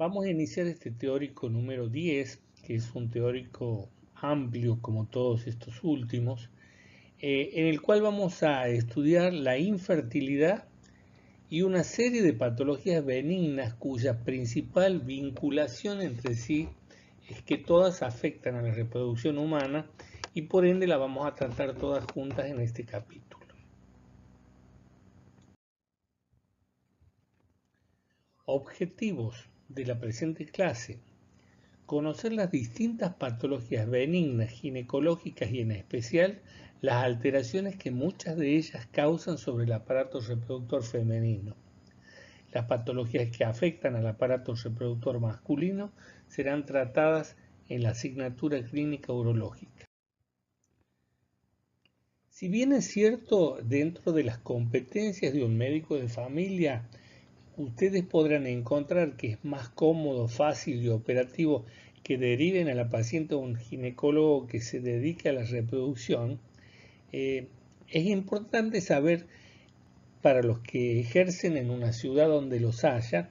Vamos a iniciar este teórico número 10, que es un teórico amplio como todos estos últimos, en el cual vamos a estudiar la infertilidad y una serie de patologías benignas cuya principal vinculación entre sí es que todas afectan a la reproducción humana y por ende la vamos a tratar todas juntas en este capítulo. Objetivos de la presente clase: conocer las distintas patologías benignas, ginecológicas y en especial las alteraciones que muchas de ellas causan sobre el aparato reproductor femenino. Las patologías que afectan al aparato reproductor masculino serán tratadas en la asignatura clínica urológica. Si bien es cierto, dentro de las competencias de un médico de familia, ustedes podrán encontrar que es más cómodo, fácil y operativo que deriven a la paciente a un ginecólogo que se dedique a la reproducción, es importante saber, para los que ejercen en una ciudad donde los haya,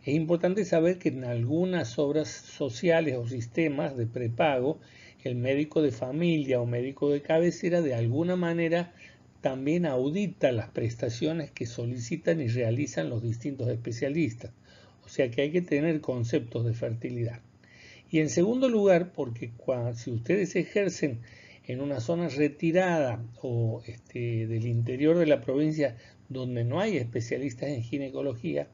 es importante saber que en algunas obras sociales o sistemas de prepago, el médico de familia o médico de cabecera de alguna manera también audita las prestaciones que solicitan y realizan los distintos especialistas. O sea que hay que tener conceptos de fertilidad. Y en segundo lugar, porque si ustedes ejercen en una zona retirada o del interior de la provincia donde no hay especialistas en ginecología,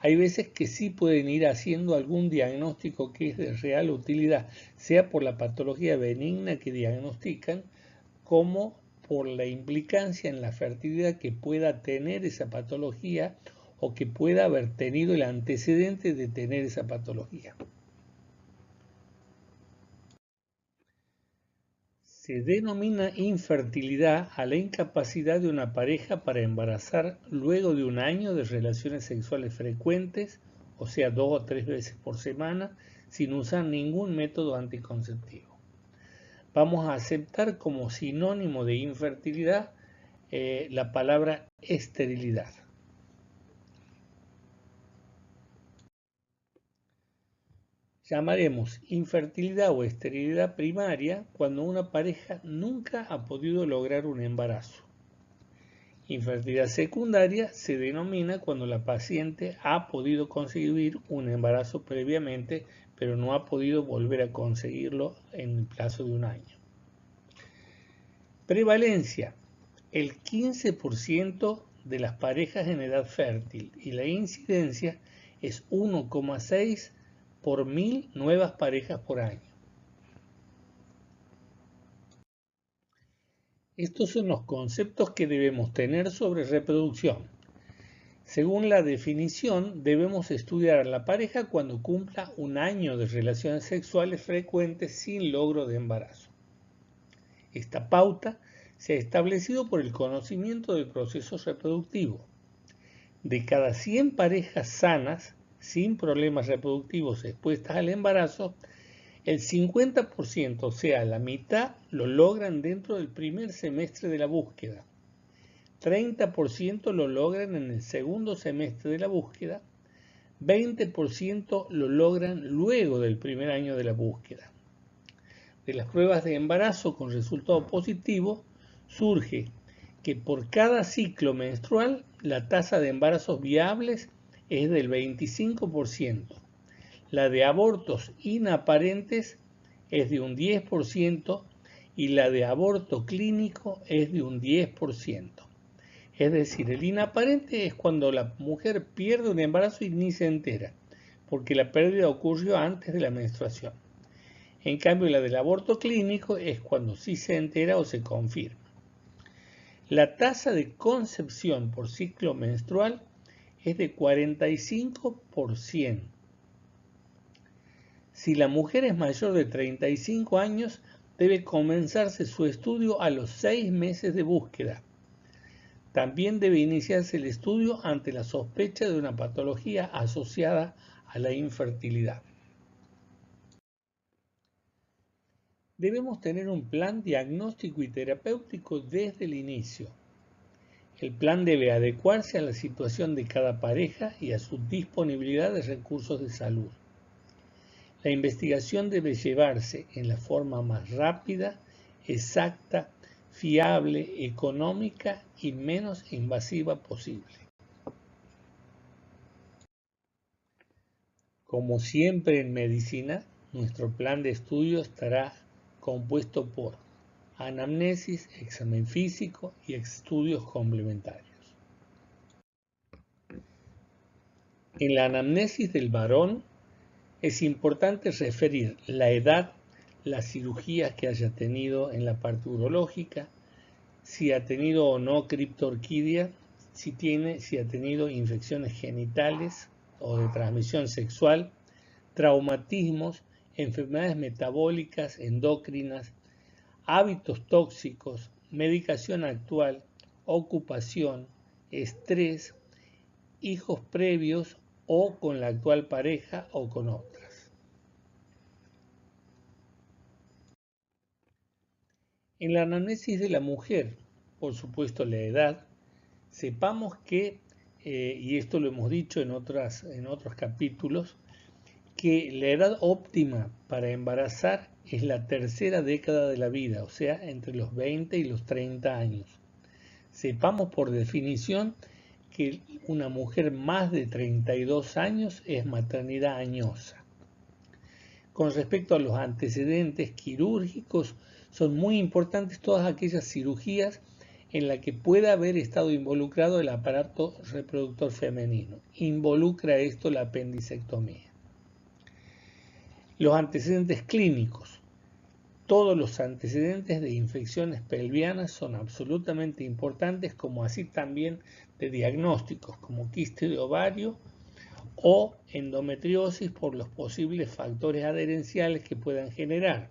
hay veces que sí pueden ir haciendo algún diagnóstico que es de real utilidad, sea por la patología benigna que diagnostican, como por la implicancia en la fertilidad que pueda tener esa patología o que pueda haber tenido el antecedente de tener esa patología. Se denomina infertilidad a la incapacidad de una pareja para embarazar luego de un año de relaciones sexuales frecuentes, o sea, 2 o 3 veces por semana, sin usar ningún método anticonceptivo. Vamos a aceptar como sinónimo de infertilidad la palabra esterilidad. Llamaremos infertilidad o esterilidad primaria cuando una pareja nunca ha podido lograr un embarazo. Infertilidad secundaria se denomina cuando la paciente ha podido conseguir un embarazo previamente, pero no ha podido volver a conseguirlo en el plazo de un año. Prevalencia: el 15% de las parejas en edad fértil y la incidencia es 1,6 por 1000 nuevas parejas por año. Estos son los conceptos que debemos tener sobre reproducción. Según la definición, debemos estudiar a la pareja cuando cumpla un año de relaciones sexuales frecuentes sin logro de embarazo. Esta pauta se ha establecido por el conocimiento del proceso reproductivo. De cada 100 parejas sanas, sin problemas reproductivos expuestas al embarazo, el 50%, o sea, la mitad, lo logran dentro del primer semestre de la búsqueda. 30% lo logran en el segundo semestre de la búsqueda. 20% lo logran luego del primer año de la búsqueda. De las pruebas de embarazo con resultado positivo, surge que por cada ciclo menstrual la tasa de embarazos viables es del 25%. La de abortos inaparentes es de un 10% y la de aborto clínico es de un 10%. Es decir, el inaparente es cuando la mujer pierde un embarazo y ni se entera, porque la pérdida ocurrió antes de la menstruación. En cambio, la del aborto clínico es cuando sí se entera o se confirma. La tasa de concepción por ciclo menstrual es de 45%. Si la mujer es mayor de 35 años, debe comenzarse su estudio a los 6 meses de búsqueda. También debe iniciarse el estudio ante la sospecha de una patología asociada a la infertilidad. Debemos tener un plan diagnóstico y terapéutico desde el inicio. El plan debe adecuarse a la situación de cada pareja y a su disponibilidad de recursos de salud. La investigación debe llevarse en la forma más rápida, exacta, fiable, económica y menos invasiva posible. Como siempre en medicina, nuestro plan de estudio estará compuesto por anamnesis, examen físico y estudios complementarios. En la anamnesis del varón es importante referir la edad, las cirugías que haya tenido en la parte urológica, si ha tenido o no criptorquidia, si ha tenido infecciones genitales o de transmisión sexual, traumatismos, enfermedades metabólicas, endocrinas, hábitos tóxicos, medicación actual, ocupación, estrés, hijos previos o con la actual pareja o con otras. En la anamnesis de la mujer, por supuesto la edad, sepamos que, y esto lo hemos dicho en otros capítulos, que la edad óptima para embarazar es la tercera década de la vida, o sea, entre los 20 y los 30 años. Sepamos por definición que una mujer más de 32 años es maternidad añosa. Con respecto a los antecedentes quirúrgicos, son muy importantes todas aquellas cirugías en las que pueda haber estado involucrado el aparato reproductor femenino. Involucra esto la apendicectomía. Los antecedentes clínicos. Todos los antecedentes de infecciones pelvianas son absolutamente importantes, como así también de diagnósticos como quiste de ovario o endometriosis por los posibles factores adherenciales que puedan generar.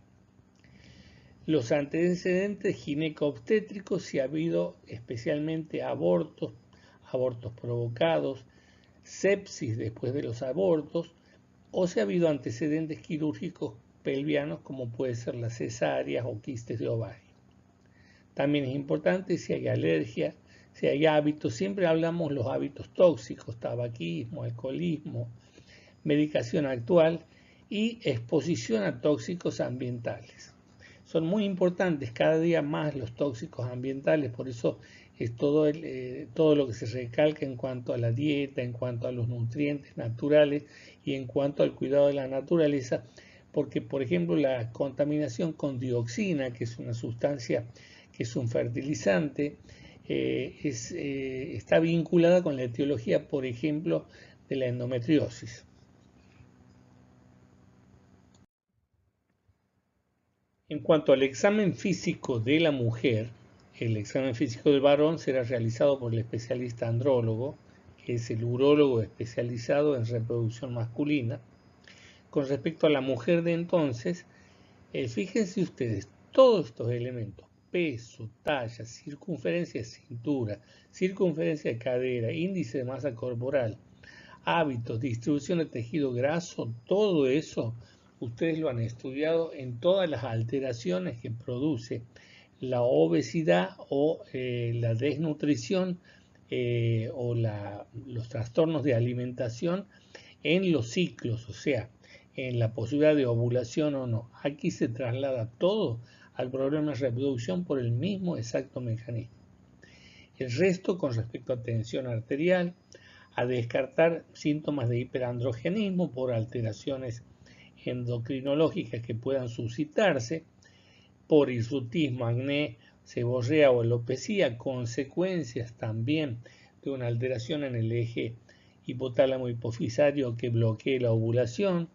Los antecedentes gineco-obstétricos, si ha habido especialmente abortos provocados, sepsis después de los abortos, o si ha habido antecedentes quirúrgicos pelvianos como puede ser las cesáreas o quistes de ovario. También es importante si hay alergia, si hay hábitos, siempre hablamos los hábitos tóxicos, tabaquismo, alcoholismo, medicación actual y exposición a tóxicos ambientales. Son muy importantes cada día más los tóxicos ambientales, por eso es todo lo que se recalca en cuanto a la dieta, en cuanto a los nutrientes naturales y en cuanto al cuidado de la naturaleza, porque por ejemplo la contaminación con dioxina, que es una sustancia que es un fertilizante, está vinculada con la etiología, por ejemplo, de la endometriosis. En cuanto al examen físico de la mujer, el examen físico del varón será realizado por el especialista andrólogo, que es el urólogo especializado en reproducción masculina. Con respecto a la mujer de entonces, fíjense ustedes, todos estos elementos, peso, talla, circunferencia de cintura, circunferencia de cadera, índice de masa corporal, hábitos, distribución de tejido graso, todo eso ustedes lo han estudiado en todas las alteraciones que produce la obesidad o la desnutrición o los trastornos de alimentación en los ciclos, o sea, en la posibilidad de ovulación o no. Aquí se traslada todo al problema de reproducción por el mismo exacto mecanismo. El resto con respecto a tensión arterial, a descartar síntomas de hiperandrogenismo por alteraciones endocrinológicas que puedan suscitarse, por hirsutismo, acné, seborrea o alopecia, consecuencias también de una alteración en el eje hipotálamo hipofisario que bloquee la ovulación,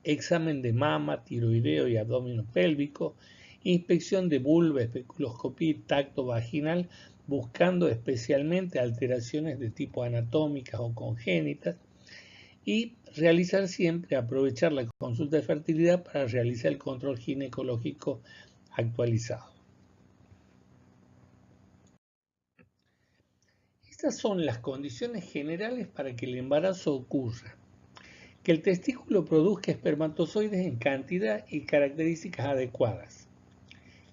examen de mama, tiroideo y abdomen pélvico, inspección de vulva, especuloscopía y tacto vaginal, buscando especialmente alteraciones de tipo anatómicas o congénitas, y realizar siempre, aprovechar la consulta de fertilidad para realizar el control ginecológico actualizado. Estas son las condiciones generales para que el embarazo ocurra. Que el testículo produzca espermatozoides en cantidad y características adecuadas.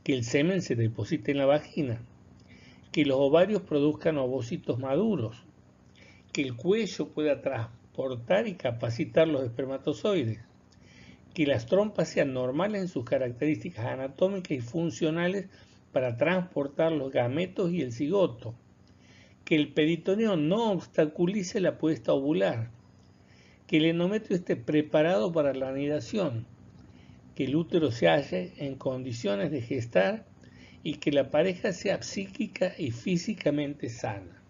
Que el semen se deposite en la vagina. que los ovarios produzcan ovocitos maduros, que el cuello pueda transportar y capacitar los espermatozoides, que las trompas sean normales en sus características anatómicas y funcionales para transportar los gametos y el cigoto, que el peritoneo no obstaculice la puesta ovular, que el endometrio esté preparado para la anidación, que el útero se halle en condiciones de gestar y que la pareja sea psíquica y físicamente sana.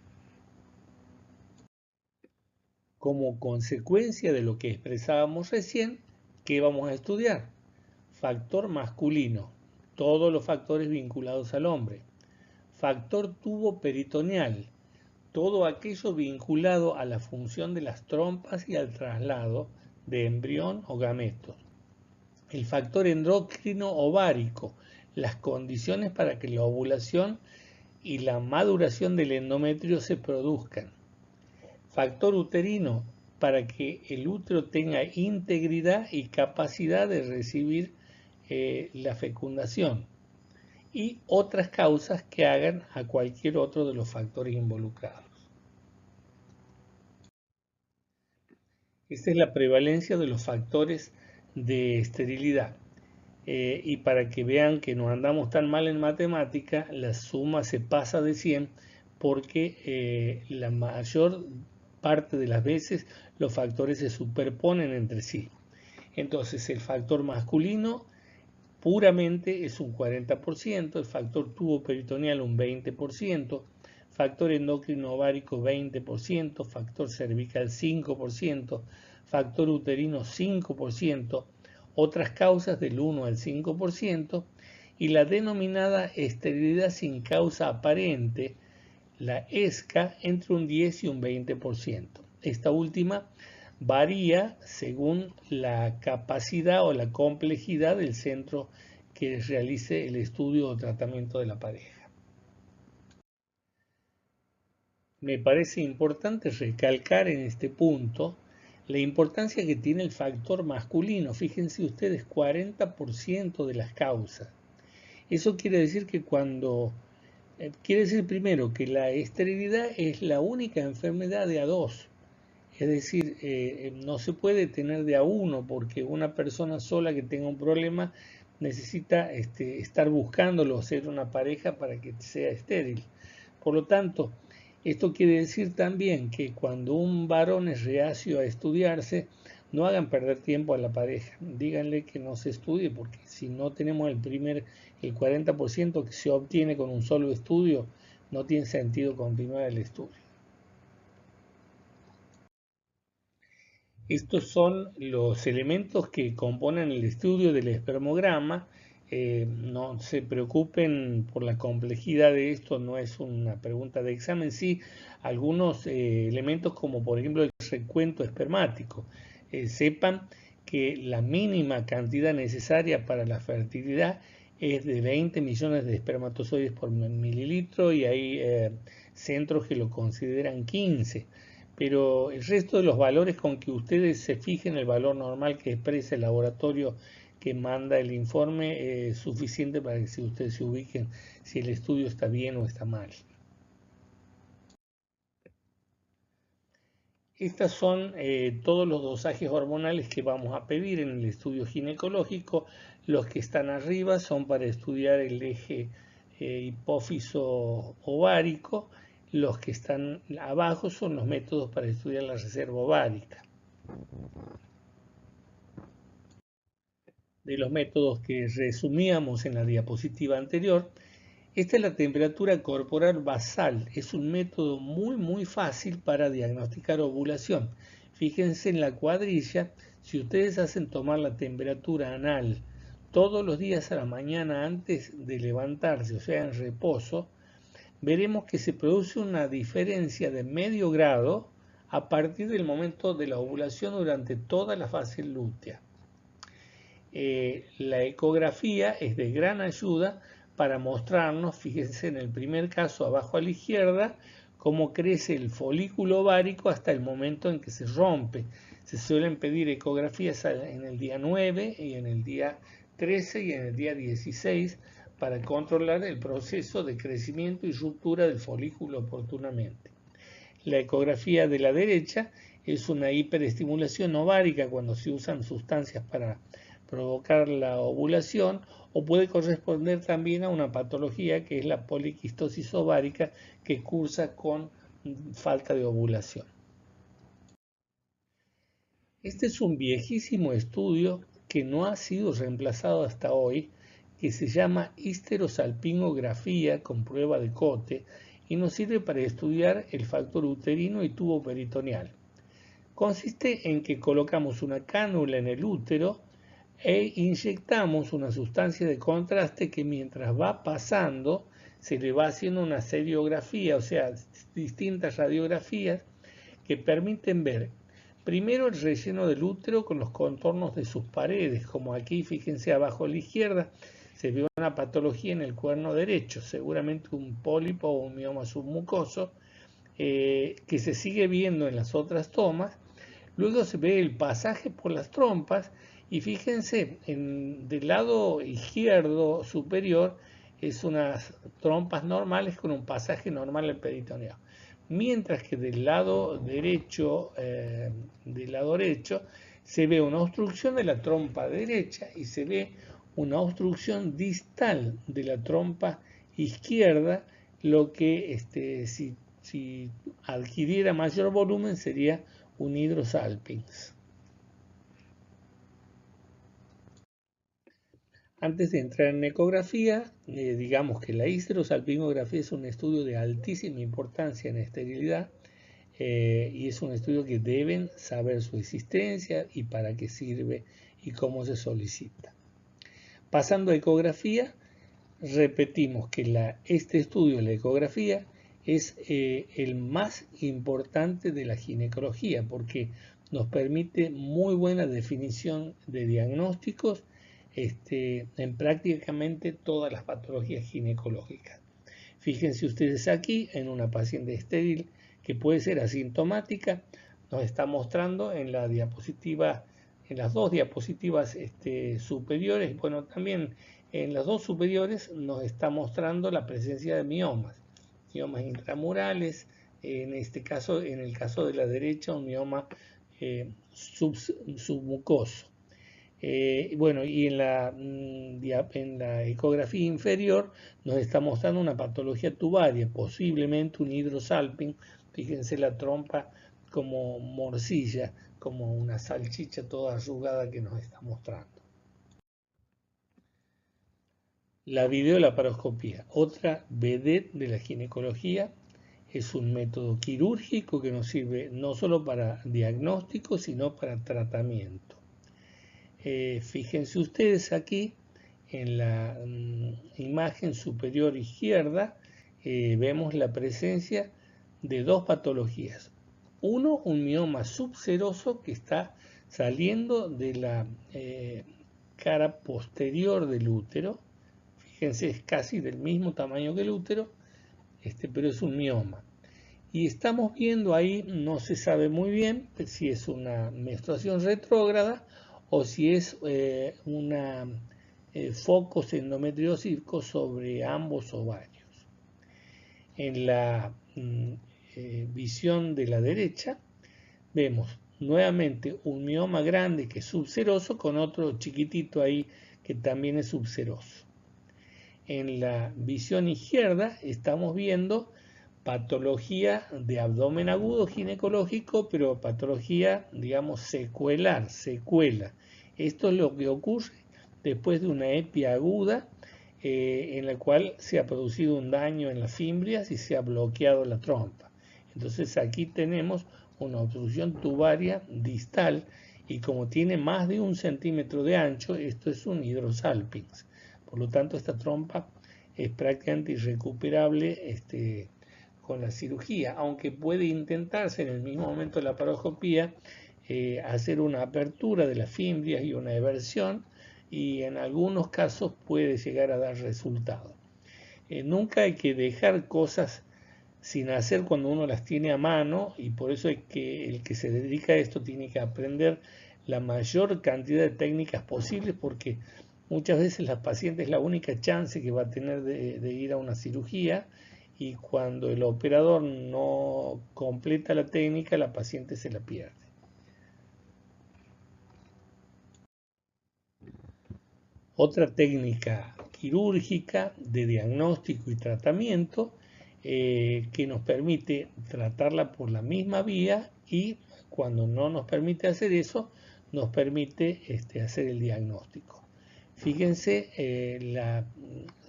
Como consecuencia de lo que expresábamos recién, ¿qué vamos a estudiar? Factor masculino, todos los factores vinculados al hombre. Factor tubo peritoneal, todo aquello vinculado a la función de las trompas y al traslado de embrión o gametos. El factor endocrino ovárico, las condiciones para que la ovulación y la maduración del endometrio se produzcan. Factor uterino, para que el útero tenga integridad y capacidad de recibir la fecundación. Y otras causas que hagan a cualquier otro de los factores involucrados. Esta es la prevalencia de los factores de esterilidad. Y para que vean que no andamos tan mal en matemática, la suma se pasa de 100 porque la mayor parte de las veces los factores se superponen entre sí. Entonces el factor masculino puramente es un 40%, el factor tubo peritoneal un 20%, factor endocrino ovárico 20%, factor cervical 5%, factor uterino 5%, otras causas del 1 al 5% y la denominada esterilidad sin causa aparente, la ESCA, entre un 10 y un 20%. Esta última varía según la capacidad o la complejidad del centro que realice el estudio o tratamiento de la pareja. Me parece importante recalcar en este punto la importancia que tiene el factor masculino. Fíjense ustedes, 40% de las causas. Eso quiere decir que quiere decir primero que la esterilidad es la única enfermedad de A2. Es decir, no se puede tener de A1 porque una persona sola que tenga un problema necesita estar buscándolo, ser una pareja para que sea estéril. Por lo tanto, esto quiere decir también que cuando un varón es reacio a estudiarse, no hagan perder tiempo a la pareja. Díganle que no se estudie porque si no tenemos el 40% que se obtiene con un solo estudio, no tiene sentido continuar el estudio. Estos son los elementos que componen el estudio del espermograma. No se preocupen por la complejidad de esto, no es una pregunta de examen, sí algunos elementos como por ejemplo el recuento espermático. Sepan que la mínima cantidad necesaria para la fertilidad es de 20 millones de espermatozoides por mililitro y hay centros que lo consideran 15. Pero el resto de los valores con que ustedes se fijen, el valor normal que expresa el laboratorio que manda el informe, es suficiente para que ustedes se ubiquen si el estudio está bien o está mal. Estos son todos los dosajes hormonales que vamos a pedir en el estudio ginecológico. Los que están arriba son para estudiar el eje hipófiso ovárico. Los que están abajo son los métodos para estudiar la reserva ovárica. De los métodos que resumíamos en la diapositiva anterior, esta es la temperatura corporal basal. Es un método muy fácil para diagnosticar ovulación. Fíjense en la cuadrilla, si ustedes hacen tomar la temperatura anal todos los días a la mañana antes de levantarse, o sea en reposo, veremos que se produce una diferencia de medio grado a partir del momento de la ovulación durante toda la fase lútea. La ecografía es de gran ayuda para mostrarnos, fíjense en el primer caso abajo a la izquierda, cómo crece el folículo ovárico hasta el momento en que se rompe. Se suelen pedir ecografías en el día 9 y en el día 13 y en el día 16 para controlar el proceso de crecimiento y ruptura del folículo oportunamente. La ecografía de la derecha es una hiperestimulación ovárica cuando se usan sustancias para provocar la ovulación, o puede corresponder también a una patología que es la poliquistosis ovárica que cursa con falta de ovulación. Este es un viejísimo estudio que no ha sido reemplazado hasta hoy, que se llama histerosalpingografía con prueba de Cote y nos sirve para estudiar el factor uterino y tubo peritoneal. Consiste en que colocamos una cánula en el útero e inyectamos una sustancia de contraste que mientras va pasando se le va haciendo una seriografía, o sea, distintas radiografías que permiten ver primero el relleno del útero con los contornos de sus paredes, como aquí, fíjense abajo a la izquierda, se ve una patología en el cuerno derecho, seguramente un pólipo o un mioma submucoso, que se sigue viendo en las otras tomas. Luego se ve el pasaje por las trompas y fíjense, del lado izquierdo superior es unas trompas normales con un pasaje normal al peritoneo. Mientras que del lado derecho se ve una obstrucción de la trompa derecha y se ve una obstrucción distal de la trompa izquierda, lo que si adquiriera mayor volumen sería un hidrosalpinx. Antes de entrar en ecografía, digamos que la histerosalpingografía es un estudio de altísima importancia en esterilidad y es un estudio que deben saber su existencia y para qué sirve y cómo se solicita. Pasando a ecografía, repetimos que este estudio de la ecografía es el más importante de la ginecología porque nos permite muy buena definición de diagnósticos en prácticamente todas las patologías ginecológicas. Fíjense ustedes aquí en una paciente estéril que puede ser asintomática, nos está mostrando en la diapositiva, en las dos diapositivas superiores, bueno, también en las dos superiores nos está mostrando la presencia de miomas intramurales, en este caso, en el caso de la derecha, un mioma submucoso. Bueno, y en la ecografía inferior nos está mostrando una patología tubaria, posiblemente un hidrosalping. Fíjense la trompa como morcilla, como una salchicha toda arrugada que nos está mostrando. La videolaparoscopía, otra vedette de la ginecología, es un método quirúrgico que nos sirve no solo para diagnóstico, sino para tratamiento. Fíjense ustedes aquí en la imagen superior izquierda vemos la presencia de dos patologías. Uno, un mioma subseroso que está saliendo de la cara posterior del útero. Fíjense, es casi del mismo tamaño que el útero, pero es un mioma. Y estamos viendo ahí, no se sabe muy bien si es una menstruación retrógrada o si es una focos endometriósicos sobre ambos ovarios. En la visión de la derecha vemos nuevamente un mioma grande que es subseroso con otro chiquitito ahí que también es subseroso. En la visión izquierda estamos viendo patología de abdomen agudo ginecológico, pero patología, digamos, secuela. Esto es lo que ocurre después de una epia aguda en la cual se ha producido un daño en las fimbrias y se ha bloqueado la trompa. Entonces aquí tenemos una obstrucción tubaria distal y como tiene más de 1 centímetro de ancho, esto es un hidrosalpinx. Por lo tanto, esta trompa es prácticamente irrecuperable con la cirugía, aunque puede intentarse en el mismo momento de la laparoscopía hacer una apertura de las fimbrias y una eversión, y en algunos casos puede llegar a dar resultado. Nunca hay que dejar cosas sin hacer cuando uno las tiene a mano, y por eso es que el que se dedica a esto tiene que aprender la mayor cantidad de técnicas posibles, porque Muchas veces la paciente es la única chance que va a tener de ir a una cirugía y cuando el operador no completa la técnica, la paciente se la pierde. Otra técnica quirúrgica de diagnóstico y tratamiento que nos permite tratarla por la misma vía y cuando no nos permite hacer eso, nos permite hacer el diagnóstico. Fíjense,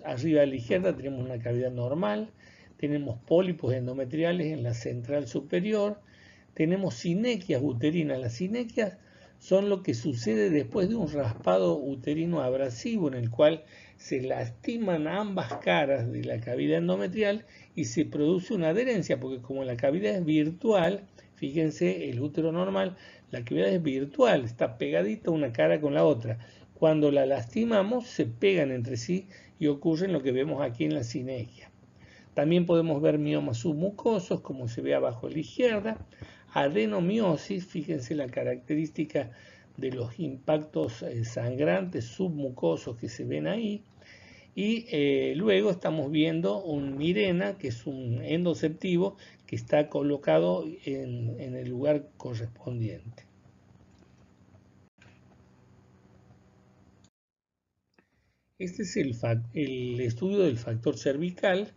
arriba a la izquierda tenemos una cavidad normal, tenemos pólipos endometriales en la central superior, tenemos sinequias uterinas. Las sinequias son lo que sucede después de un raspado uterino abrasivo en el cual se lastiman ambas caras de la cavidad endometrial y se produce una adherencia, porque como la cavidad es virtual, fíjense, el útero normal, la cavidad es virtual, está pegadita una cara con la otra. Cuando la lastimamos, se pegan entre sí y ocurre lo que vemos aquí en la sinequia. También podemos ver miomas submucosos, como se ve abajo a la izquierda, adenomiosis, fíjense la característica de los impactos sangrantes submucosos que se ven ahí, y luego estamos viendo un mirena, que es un endoceptivo que está colocado en el lugar correspondiente. Este es el estudio del factor cervical.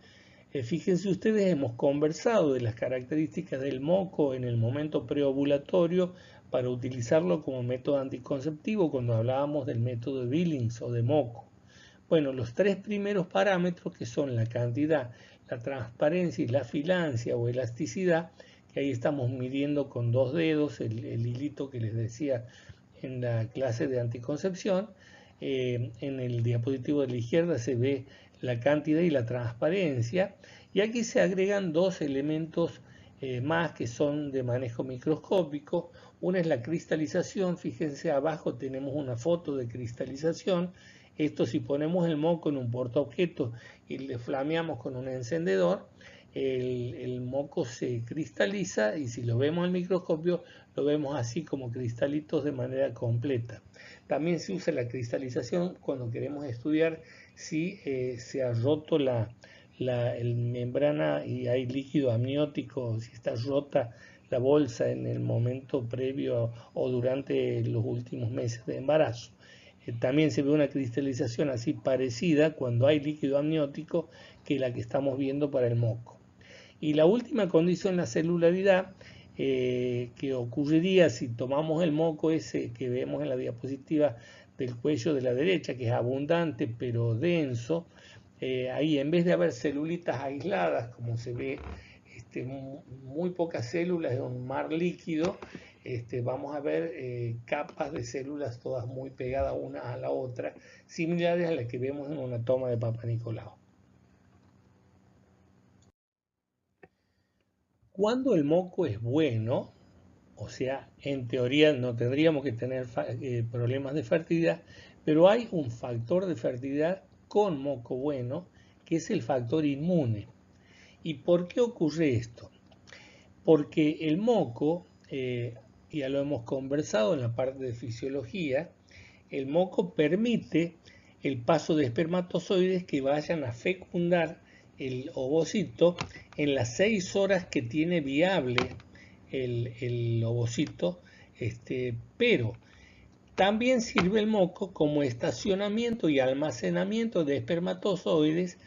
Fíjense ustedes, hemos conversado de las características del moco en el momento preovulatorio para utilizarlo como método anticonceptivo cuando hablábamos del método de Billings o de moco. Bueno, los tres primeros parámetros, que son la cantidad, la transparencia y la filancia o elasticidad, que ahí estamos midiendo con dos dedos el hilito que les decía en la clase de anticoncepción. En el diapositivo de la izquierda se ve la cantidad y la transparencia, y aquí se agregan dos elementos más que son de manejo microscópico. Una es la cristalización, fíjense abajo tenemos una foto de cristalización. Esto, si ponemos el moco en un portaobjetos y le flameamos con un encendedor, el moco se cristaliza, y si lo vemos al microscopio lo vemos así como cristalitos de manera completa. También se usa la cristalización cuando queremos estudiar si se ha roto la membrana y hay líquido amniótico, si está rota la bolsa en el momento previo o durante los últimos meses de embarazo. También se ve una cristalización así parecida cuando hay líquido amniótico que la que estamos viendo para el moco. Y la última condición, la celularidad, que ocurriría si tomamos el moco ese que vemos en la diapositiva del cuello de la derecha, que es abundante pero denso. Ahí, en vez de haber celulitas aisladas, como se ve, muy pocas células de un mar líquido, vamos a ver capas de células todas muy pegadas una a la otra, similares a las que vemos en una toma de Papa Nicolau. Cuando el moco es bueno, o sea, en teoría no tendríamos que tener problemas de fertilidad, pero hay un factor de fertilidad con moco bueno, que es el factor inmune. ¿Y por qué ocurre esto? Porque el moco, ya lo hemos conversado en la parte de fisiología, el moco permite el paso de espermatozoides que vayan a fecundar el ovocito en las 6 horas que tiene viable el ovocito, pero también sirve el moco como estacionamiento y almacenamiento de espermatozoides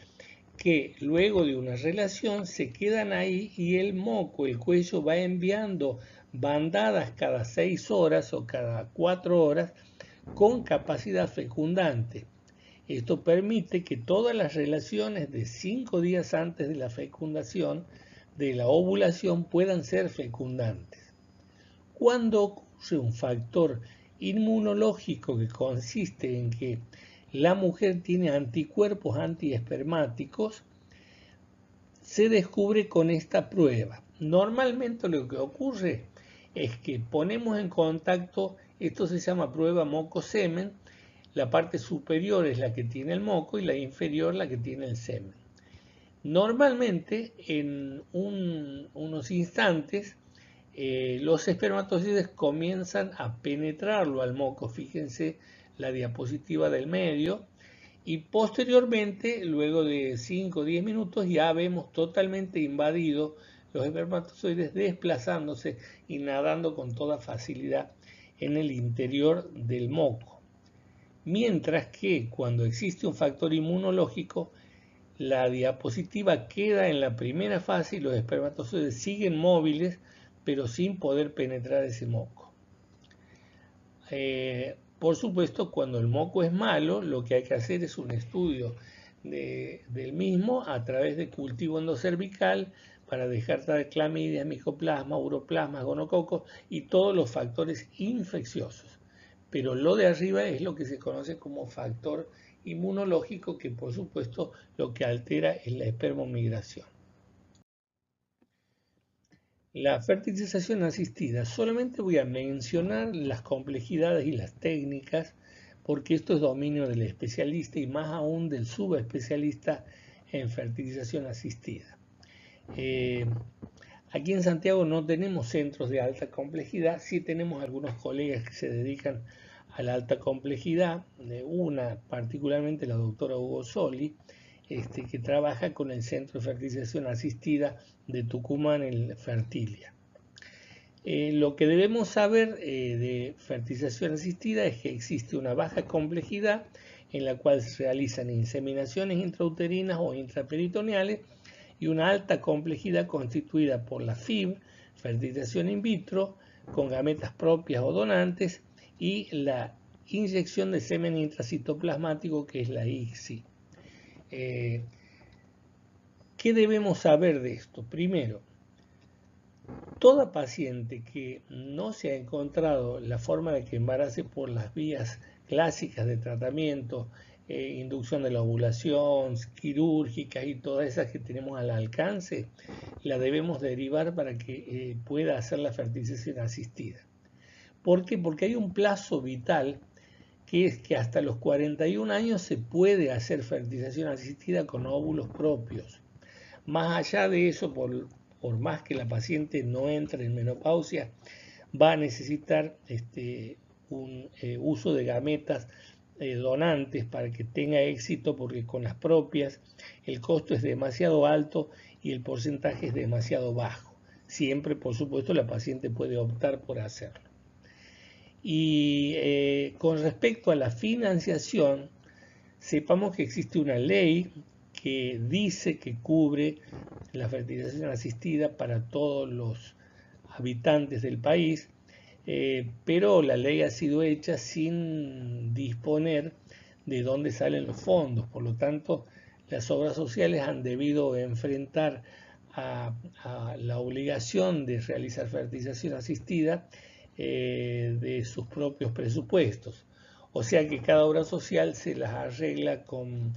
que luego de una relación se quedan ahí, y el moco, el cuello, va enviando bandadas cada 6 horas o cada 4 horas con capacidad fecundante. Esto permite que todas las relaciones de 5 días antes de la fecundación, de la ovulación, puedan ser fecundantes. Cuando ocurre un factor inmunológico que consiste en que la mujer tiene anticuerpos antiespermáticos, se descubre con esta prueba. Normalmente lo que ocurre es que ponemos en contacto, esto se llama prueba moco-semen, la parte superior es la que tiene el moco y la inferior la que tiene el semen. Normalmente en unos instantes los espermatozoides comienzan a penetrarlo al moco. Fíjense la diapositiva del medio, y posteriormente, luego de 5 o 10 minutos, ya vemos totalmente invadido los espermatozoides desplazándose y nadando con toda facilidad en el interior del moco. Mientras que cuando existe un factor inmunológico, la diapositiva queda en la primera fase y los espermatozoides siguen móviles, pero sin poder penetrar ese moco. Por supuesto, cuando el moco es malo, lo que hay que hacer es un estudio del mismo a través de cultivo endocervical para descartar clamidia, micoplasma, uroplasma, gonococos y todos los factores infecciosos. Pero lo de arriba es lo que se conoce como factor inmunológico, que por supuesto lo que altera es la espermomigración. La fertilización asistida, solamente voy a mencionar las complejidades y las técnicas, porque esto es dominio del especialista y más aún del subespecialista en fertilización asistida. Aquí en Santiago no tenemos centros de alta complejidad, sí tenemos algunos colegas que se dedican a la alta complejidad, una particularmente la doctora Hugo Soli, que trabaja con el Centro de Fertilización Asistida de Tucumán, en Fertilia. Lo que debemos saber de fertilización asistida es que existe una baja complejidad en la cual se realizan inseminaciones intrauterinas o intraperitoneales, y una alta complejidad constituida por la FIV, fertilización in vitro, con gametas propias o donantes, y la inyección de semen intracitoplasmático, que es la ICSI. ¿Qué debemos saber de esto? Primero, toda paciente que no se ha encontrado la forma de que embarace por las vías clásicas de tratamiento, inducción de la ovulación, quirúrgicas y todas esas que tenemos al alcance, la debemos derivar para que pueda hacer la fertilización asistida. ¿Por qué? Porque hay un plazo vital, que es que hasta los 41 años se puede hacer fertilización asistida con óvulos propios. Más allá de eso, por más que la paciente no entre en menopausia, va a necesitar un uso de gametas donantes para que tenga éxito, porque con las propias el costo es demasiado alto y el porcentaje es demasiado bajo. Siempre, por supuesto, la paciente puede optar por hacerlo. Y con respecto a la financiación, sepamos que existe una ley que dice que cubre la fertilización asistida para todos los habitantes del país, pero la ley ha sido hecha sin disponer de dónde salen los fondos. Por lo tanto, las obras sociales han debido enfrentar a la obligación de realizar fertilización asistida de sus propios presupuestos. O sea que cada obra social se las arregla con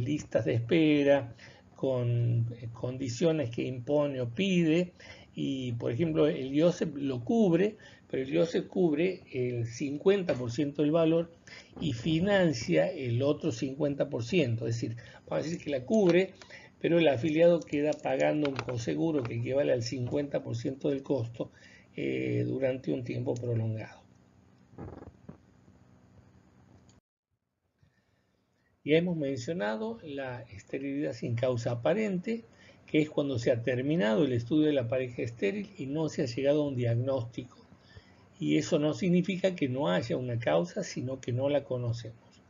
listas de espera, con condiciones que impone o pide, y por ejemplo el IOSEP lo cubre, pero el IOSEP cubre el 50% del valor y financia el otro 50%, es decir, vamos a decir que la cubre, pero el afiliado queda pagando un coseguro que equivale al 50% del costo durante un tiempo prolongado. Ya hemos mencionado la esterilidad sin causa aparente, que es cuando se ha terminado el estudio de la pareja estéril y no se ha llegado a un diagnóstico. Y eso no significa que no haya una causa, sino que no la conocemos.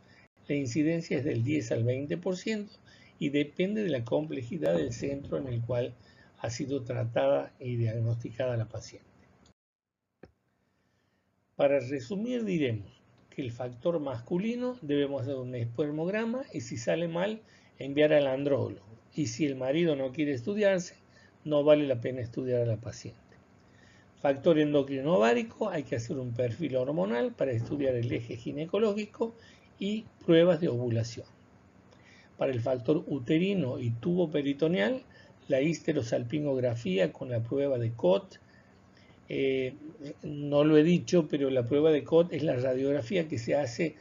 La incidencia es del 10 al 20% y depende de la complejidad del centro en el cual ha sido tratada y diagnosticada la paciente. Para resumir, diremos que el factor masculino debemos hacer un espermograma y, si sale mal, enviar al andrólogo. Y si el marido no quiere estudiarse, no vale la pena estudiar a la paciente. Factor endocrino ovárico, hay que hacer un perfil hormonal para estudiar el eje ginecológico y pruebas de ovulación. Para el factor uterino y tubo peritoneal, la histerosalpingografía con la prueba de COT. No lo he dicho, pero la prueba de COT es la radiografía que se hace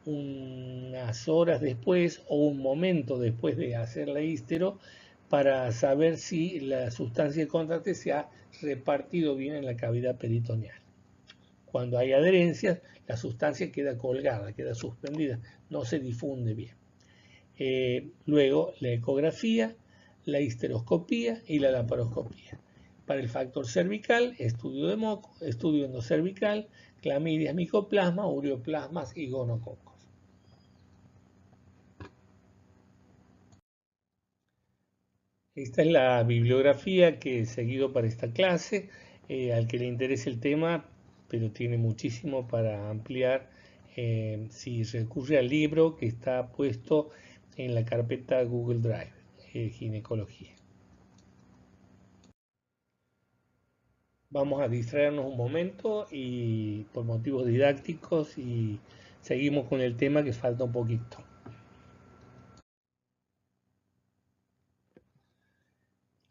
unas horas después o un momento después de hacer la histero, para saber si la sustancia de contraste se ha repartido bien en la cavidad peritoneal. Cuando hay adherencias, la sustancia queda colgada, queda suspendida, no se difunde bien. Luego, la ecografía, la histeroscopía y la laparoscopía. Para el factor cervical, estudio de moco, estudio endocervical, clamidias, micoplasma, ureoplasmas y gonococos. Esta es la bibliografía que he seguido para esta clase. Al que le interese el tema, pero tiene muchísimo para ampliar, si recurre al libro que está puesto en la carpeta Google Drive, ginecología. Vamos a distraernos un momento y por motivos didácticos y seguimos con el tema que falta un poquito.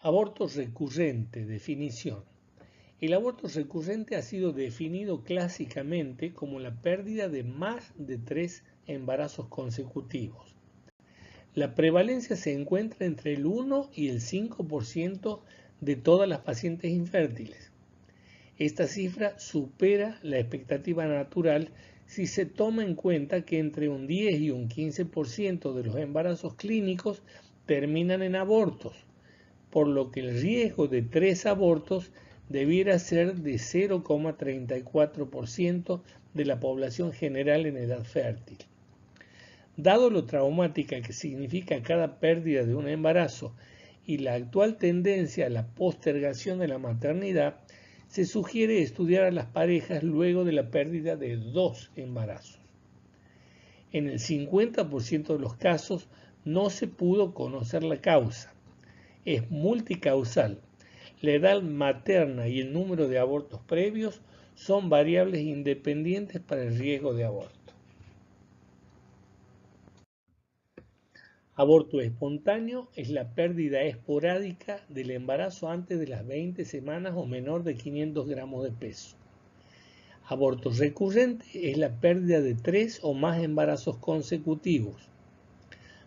Aborto recurrente, definición. El aborto recurrente ha sido definido clásicamente como la pérdida de más de 3 embarazos consecutivos. La prevalencia se encuentra entre el 1 y el 5% de todas las pacientes infértiles. Esta cifra supera la expectativa natural si se toma en cuenta que entre un 10 y un 15% de los embarazos clínicos terminan en abortos, por lo que el riesgo de 3 abortos debiera ser de 0,34% de la población general en edad fértil. Dado lo traumática que significa cada pérdida de un embarazo y la actual tendencia a la postergación de la maternidad, se sugiere estudiar a las parejas luego de la pérdida de 2 embarazos. En el 50% de los casos no se pudo conocer la causa. Es multicausal. La edad materna y el número de abortos previos son variables independientes para el riesgo de aborto. Aborto espontáneo es la pérdida esporádica del embarazo antes de las 20 semanas o menor de 500 gramos de peso. Aborto recurrente es la pérdida de 3 o más embarazos consecutivos.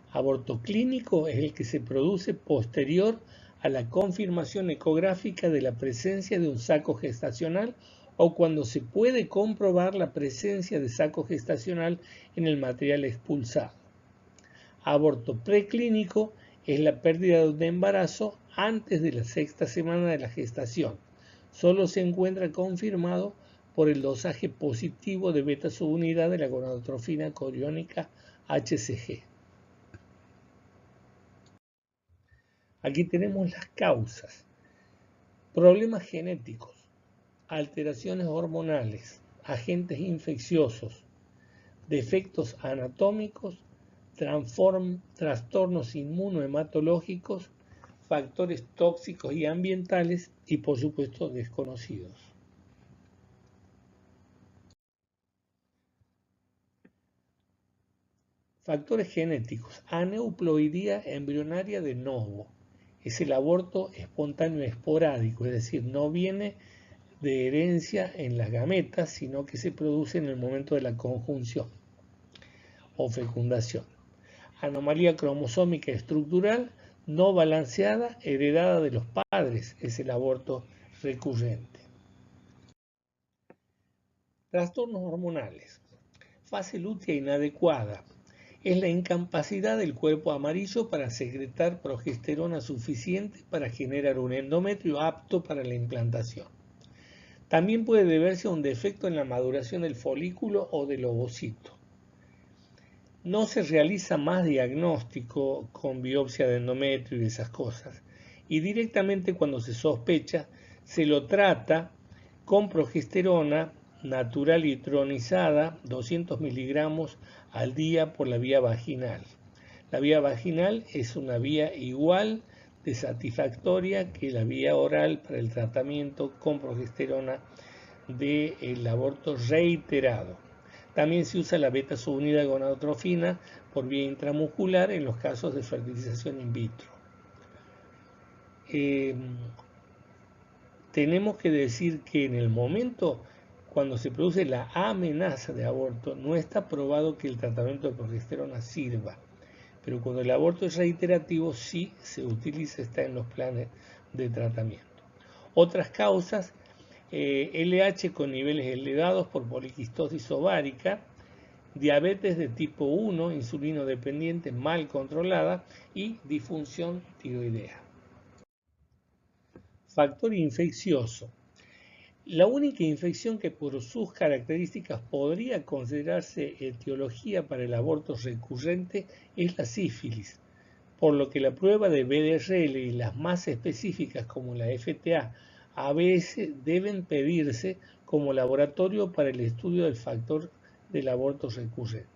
Aborto clínico es el que se produce posterior a la confirmación ecográfica de la presencia de un saco gestacional o cuando se puede comprobar la presencia de saco gestacional en el material expulsado. Aborto preclínico es la pérdida de un embarazo antes de la 6ª semana de la gestación. Solo se encuentra confirmado por el dosaje positivo de beta subunidad de la gonadotrofina coriónica HCG. Aquí tenemos las causas: problemas genéticos, alteraciones hormonales, agentes infecciosos, defectos anatómicos, trastornos inmunohematológicos, factores tóxicos y ambientales y, por supuesto, desconocidos. Factores genéticos: aneuploidía embrionaria de novo. Es el aborto espontáneo esporádico, es decir, no viene de herencia en las gametas, sino que se produce en el momento de la conjunción o fecundación. Anomalía cromosómica estructural no balanceada heredada de los padres es el aborto recurrente. Trastornos hormonales. Fase lútea inadecuada. Es la incapacidad del cuerpo amarillo para secretar progesterona suficiente para generar un endometrio apto para la implantación. También puede deberse a un defecto en la maduración del folículo o del ovocito. No se realiza más diagnóstico con biopsia de endometrio y esas cosas. Y directamente cuando se sospecha, se lo trata con progesterona natural hidronizada, 200 miligramos al día por la vía vaginal. La vía vaginal es una vía igual de satisfactoria que la vía oral para el tratamiento con progesterona del aborto reiterado. También se usa la beta subunida gonadotrofina por vía intramuscular en los casos de fertilización in vitro. Tenemos que decir que en el momento cuando se produce la amenaza de aborto, no está probado que el tratamiento de progesterona sirva, pero cuando el aborto es reiterativo sí se utiliza, está en los planes de tratamiento. Otras causas: LH con niveles elevados por poliquistosis ovárica, diabetes de tipo 1, insulino dependiente mal controlada y disfunción tiroidea. Factor infeccioso. La única infección que por sus características podría considerarse etiología para el aborto recurrente es la sífilis, por lo que la prueba de BDRL y las más específicas como la FTA-ABS deben pedirse como laboratorio para el estudio del factor del aborto recurrente.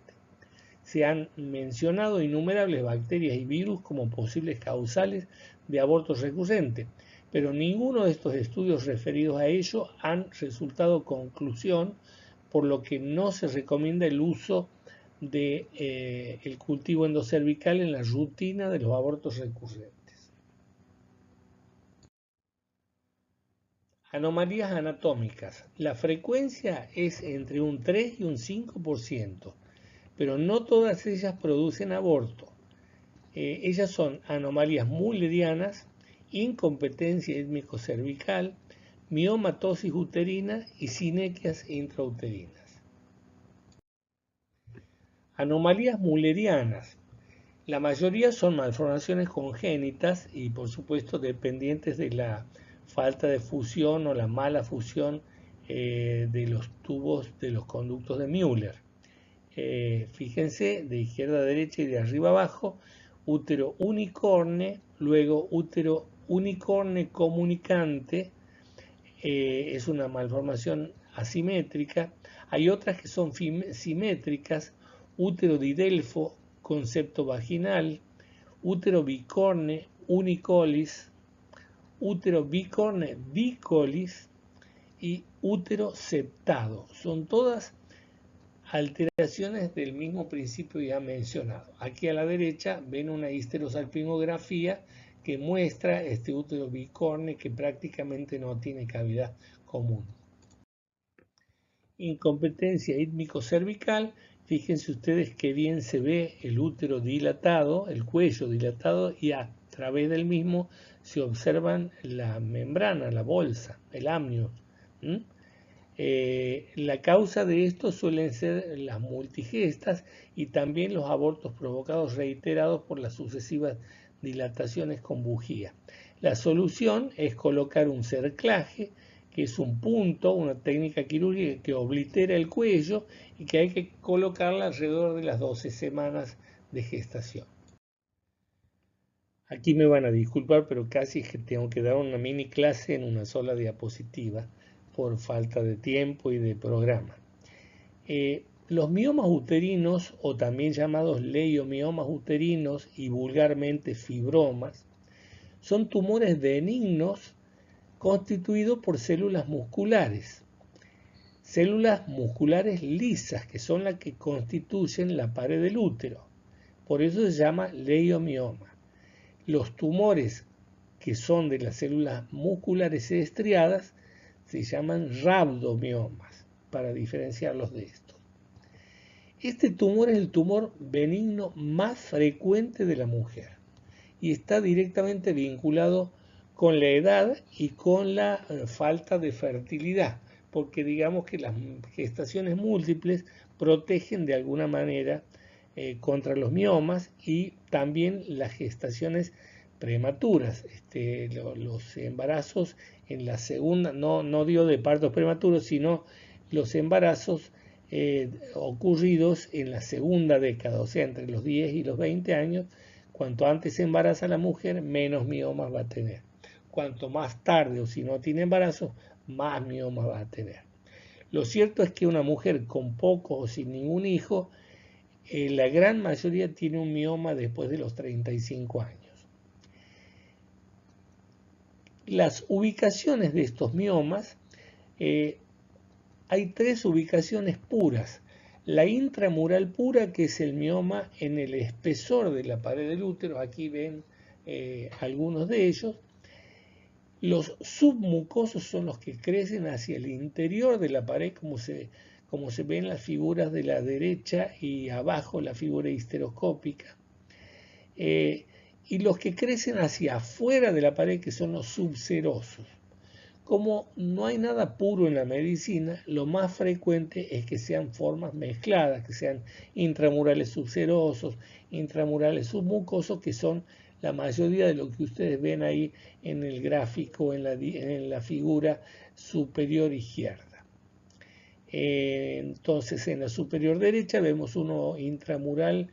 Se han mencionado innumerables bacterias y virus como posibles causales de aborto recurrente, pero ninguno de estos estudios referidos a ello han resultado conclusión, por lo que no se recomienda el uso de el cultivo endocervical en la rutina de los abortos recurrentes. Anomalías anatómicas. La frecuencia es entre un 3 y un 5%, pero no todas ellas producen aborto. Ellas son anomalías mullerianas, incompetencia étmico-cervical, miomatosis uterina y sinequias intrauterinas. Anomalías mullerianas. La mayoría son malformaciones congénitas y por supuesto dependientes de la falta de fusión o la mala fusión de los tubos de los conductos de Müller. Fíjense, de izquierda a derecha y de arriba a abajo, útero unicorne, luego útero unicorne comunicante, es una malformación asimétrica. Hay otras que son simétricas, útero didelfo, concepto vaginal, útero bicorne, unicolis, útero bicorne, bicolis y útero septado. Son todas alteraciones del mismo principio ya mencionado. Aquí a la derecha ven una histerosalpingografía que muestra este útero bicorne que prácticamente no tiene cavidad común. Incompetencia ítmico-cervical. Fíjense ustedes qué bien se ve el útero dilatado, el cuello dilatado, y a través del mismo se observan la membrana, la bolsa, el amnio. La causa de esto suelen ser las multigestas y también los abortos provocados reiterados por las sucesivas dilataciones con bujía. La solución es colocar un cerclaje, que es un punto, una técnica quirúrgica que oblitera el cuello y que hay que colocarla alrededor de las 12 semanas de gestación. Aquí me van a disculpar, pero casi es que tengo que dar una mini clase en una sola diapositiva por falta de tiempo y de programa. Los miomas uterinos, o también llamados leiomiomas uterinos y vulgarmente fibromas, son tumores benignos constituidos por células musculares lisas, que son las que constituyen la pared del útero. Por eso se llama leiomioma. Los tumores que son de las células musculares estriadas se llaman rhabdomiomas, para diferenciarlos de estos. Este tumor es el tumor benigno más frecuente de la mujer y está directamente vinculado con la edad y con la falta de fertilidad, porque digamos que las gestaciones múltiples protegen de alguna manera contra los miomas y también las gestaciones prematuras. Los embarazos en la segunda, no digo de partos prematuros, sino los embarazos ocurridos en la segunda década, o sea, entre los 10 y los 20 años. Cuanto antes se embaraza la mujer, menos miomas va a tener. Cuanto más tarde o si no tiene embarazo, más miomas va a tener. Lo cierto es que una mujer con poco o sin ningún hijo, la gran mayoría tiene un mioma después de los 35 años. Las ubicaciones de estos miomas, hay 3 ubicaciones puras. La intramural pura, que es el mioma en el espesor de la pared del útero, aquí ven algunos de ellos. Los submucosos son los que crecen hacia el interior de la pared, como se ven en las figuras de la derecha y abajo la figura histeroscópica. Y los que crecen hacia afuera de la pared, que son los subserosos. Como no hay nada puro en la medicina, lo más frecuente es que sean formas mezcladas, que sean intramurales subserosos, intramurales submucosos, que son la mayoría de lo que ustedes ven ahí en el gráfico, en la figura superior izquierda. Entonces en la superior derecha vemos uno intramural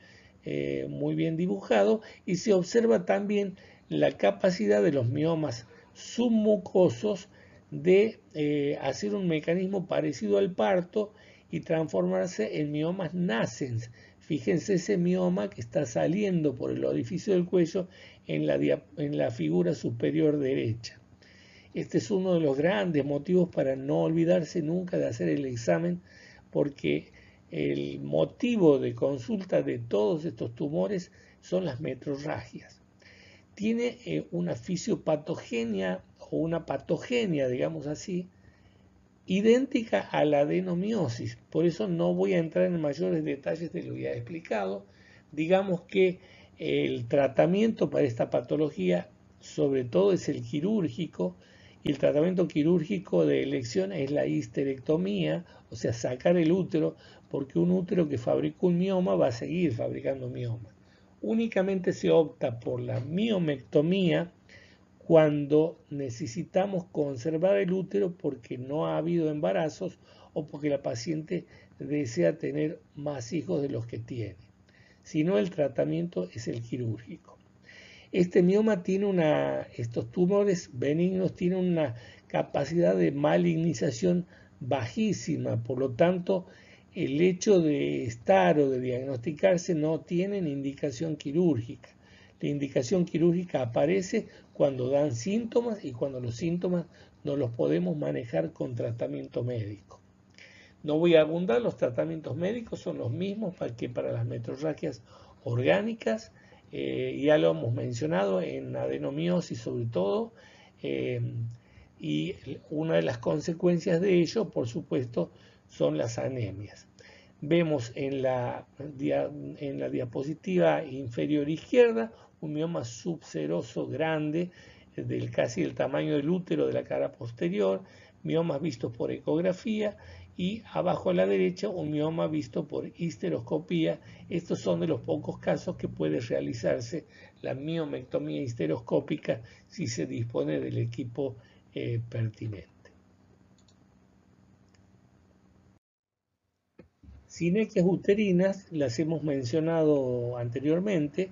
muy bien dibujado y se observa también la capacidad de los miomas submucosos de hacer un mecanismo parecido al parto y transformarse en miomas nascens. Fíjense ese mioma que está saliendo por el orificio del cuello en la figura superior derecha. Este es uno de los grandes motivos para no olvidarse nunca de hacer el examen, porque el motivo de consulta de todos estos tumores son las metrorragias. Tiene una fisiopatogenia o una patogenia, digamos así, idéntica a la adenomiosis. Por eso no voy a entrar en mayores detalles de lo ya explicado. Digamos que el tratamiento para esta patología sobre todo es el quirúrgico, y el tratamiento quirúrgico de elección es la histerectomía, o sea, sacar el útero, porque un útero que fabrica un mioma va a seguir fabricando mioma. Únicamente se opta por la miomectomía cuando necesitamos conservar el útero porque no ha habido embarazos o porque la paciente desea tener más hijos de los que tiene. Si no, el tratamiento es el quirúrgico. Este mioma estos tumores benignos tienen una capacidad de malignización bajísima, por lo tanto, el hecho de estar o de diagnosticarse no tienen indicación quirúrgica. La indicación quirúrgica aparece cuando dan síntomas y cuando los síntomas no los podemos manejar con tratamiento médico. No voy a abundar, los tratamientos médicos son los mismos que para las metrorragias orgánicas, ya lo hemos mencionado en adenomiosis sobre todo, y una de las consecuencias de ello, por supuesto, son las anemias. Vemos en la diapositiva inferior izquierda un mioma subseroso grande, casi del tamaño del útero de la cara posterior, miomas vistos por ecografía, y abajo a la derecha un mioma visto por histeroscopía. Estos son de los pocos casos que puede realizarse la miomectomía histeroscópica si se dispone del equipo pertinente. Sinequias uterinas las hemos mencionado anteriormente.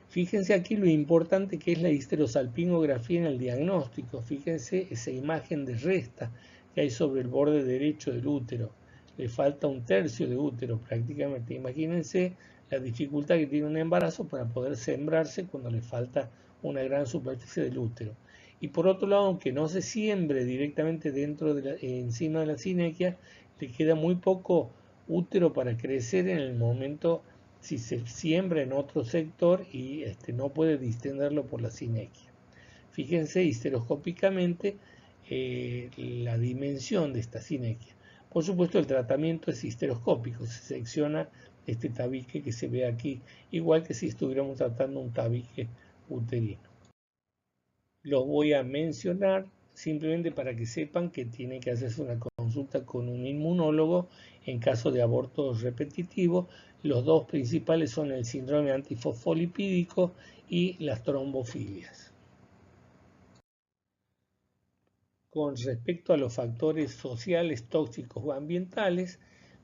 Fíjense aquí lo importante que es la histerosalpingografía en el diagnóstico. Fíjense esa imagen de resta que hay sobre el borde derecho del útero. Le falta un tercio de útero prácticamente. Imagínense la dificultad que tiene un embarazo para poder sembrarse cuando le falta una gran superficie del útero. Y por otro lado, aunque no se siembre directamente encima de la sinequia, le queda muy poco útero para crecer en el momento si se siembra en otro sector y no puede distenderlo por la sinequia. Fíjense histeroscópicamente la dimensión de esta sinequia. Por supuesto, el tratamiento es histeroscópico, se secciona este tabique que se ve aquí, igual que si estuviéramos tratando un tabique uterino. Los voy a mencionar simplemente para que sepan que tiene que hacerse una consulta con un inmunólogo en caso de aborto repetitivo. Los dos principales son el síndrome antifosfolipídico y las trombofilias. Con respecto a los factores sociales, tóxicos o ambientales,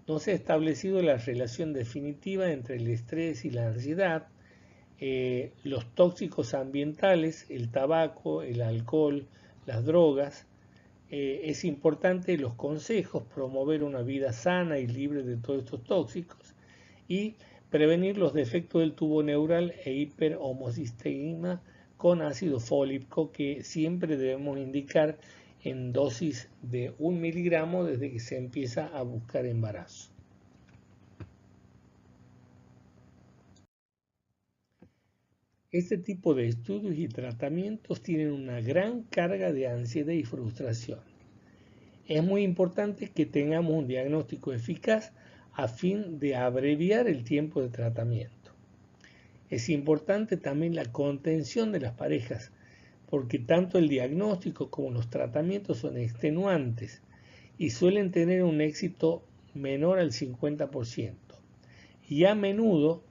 no se ha establecido la relación definitiva entre el estrés y la ansiedad. Los tóxicos ambientales, el tabaco, el alcohol, las drogas. Es importante los consejos, promover una vida sana y libre de todos estos tóxicos y prevenir los defectos del tubo neural e hiperhomocisteína con ácido fólico, que siempre debemos indicar en dosis de 1 miligramo desde que se empieza a buscar embarazo. Este tipo de estudios y tratamientos tienen una gran carga de ansiedad y frustración. Es muy importante que tengamos un diagnóstico eficaz a fin de abreviar el tiempo de tratamiento. Es importante también la contención de las parejas porque tanto el diagnóstico como los tratamientos son extenuantes y suelen tener un éxito menor al 50%. Y a menudo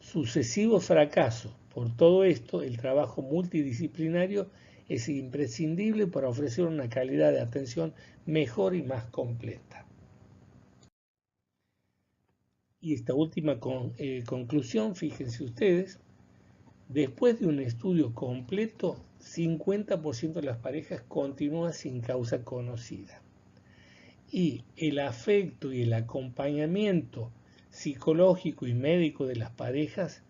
sucesivos fracasos. Por todo esto, el trabajo multidisciplinario es imprescindible para ofrecer una calidad de atención mejor y más completa. Y esta última conclusión, fíjense ustedes, después de un estudio completo, 50% de las parejas continúa sin causa conocida. Y el afecto y el acompañamiento psicológico y médico de las parejas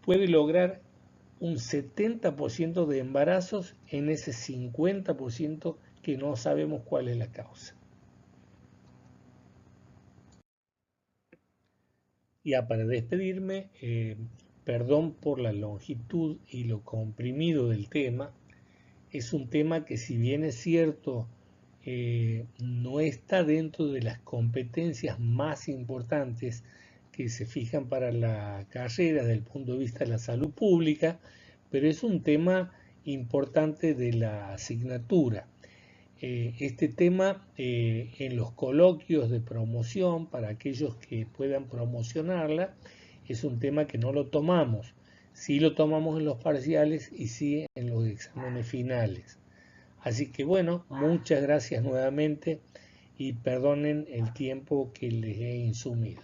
puede lograr un 70% de embarazos en ese 50% que no sabemos cuál es la causa. Ya para despedirme, perdón por la longitud y lo comprimido del tema. Es un tema que, si bien es cierto, no está dentro de las competencias más importantes que se fijan para la carrera desde el punto de vista de la salud pública, pero es un tema importante de la asignatura. Este tema en los coloquios de promoción, para aquellos que puedan promocionarla, es un tema que no lo tomamos. Sí lo tomamos en los parciales y sí en los exámenes finales. Así que bueno, muchas gracias nuevamente y perdonen el tiempo que les he insumido.